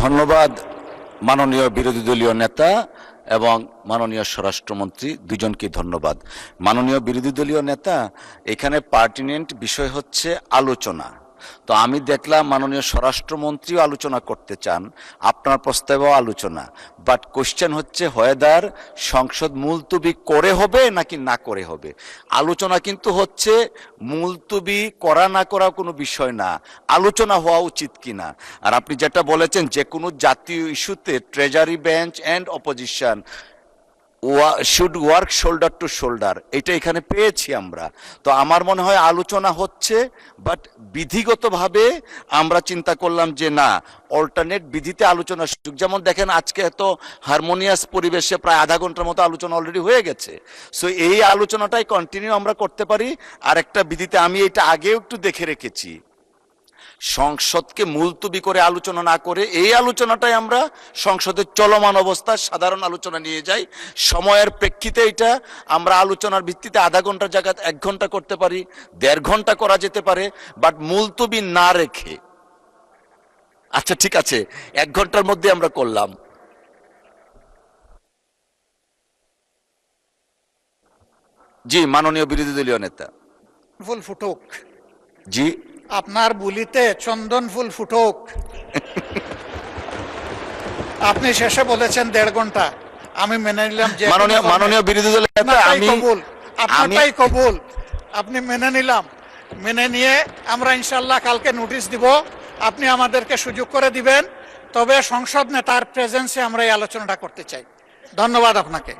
ধন্যবাদ মাননীয় বিরোধী দলীয় নেতা এবং মাননীয় স্বরাষ্ট্রমন্ত্রী দুজনকে ধন্যবাদ। মাননীয় বিরোধী দলীয় নেতা, এখানে পার্টিনেন্ট বিষয় হচ্ছে আলোচনা। তো আমি দেখলাম মাননীয় স্বরাষ্ট্রমন্ত্রীও আলোচনা করতে চান, আপনার প্রস্তাবেও আলোচনা, বাট কোশ্চেন হচ্ছে হয়েদার সংসদ মুলতবি করে হবে নাকি না করে হবে। আলোচনা কিন্তু হচ্ছে মুলতবি করা না করা কোনো বিষয় না, আলোচনা হওয়া উচিত কিনা। আর আপনি যেটা বলেছেন যে কোনো জাতীয় ইস্যুতে treasury bench and opposition should work shoulder two shoulder, এটা এখানে পেয়েছি আমরা। তো আমার মনে হয় আলোচনা হচ্ছে, বাট বিধিগতভাবে আমরা চিন্তা করলাম যে না, অল্টারনেট বিধিতে আলোচনা সুযোগ। যেমন দেখেন আজকে এত হারমোনিয়াস পরিবেশে প্রায় আধা ঘন্টার মতো আলোচনা অলরেডি হয়ে গেছে। সো এই আলোচনাটাই কন্টিনিউ আমরা করতে পারি। আর একটা বিধিতে আমি এটা আগেও একটু দেখে রেখেছি, সংসদকে মুলতবি করে আলোচনা না করে এই আলোচনাটাই আমরা সংসদের চলমান অবস্থায় সাধারণ আলোচনা নিয়ে যাই। সময়ের প্রেক্ষিতে এটা আমরা আলোচনার ভিত্তিতে আধা ঘন্টার জায়গায় 1 ঘন্টা করতে পারি, 1.5 ঘন্টা করা যেতে পারে, বাট মুলতবি না রেখে। আচ্ছা ঠিক আছে, 1 ঘন্টার মধ্যে আমরা করলাম। জি মাননীয় বিরোধী দলীয় নেতা। ফুল ফুটুক, জি আপনার বুলিতে চন্দন ফুল ফুটুক। আপনি শেষে বলেছেন 1.5 ঘন্টা, আমি মেনে নিলাম যে মাননীয় বিরোধী দলীয় নেতা, আপনারটাই কবুল, আপনি মেনে নিলাম। মেনে নিয়ে আমরা ইনশাল্লাহ কালকে নোটিশ দিব, আপনি আমাদেরকে সুযোগ করে দিবেন। তবে সংসদ নেতার প্রেজেন্সে আমরা এই আলোচনাটা করতে চাই। ধন্যবাদ আপনাকে।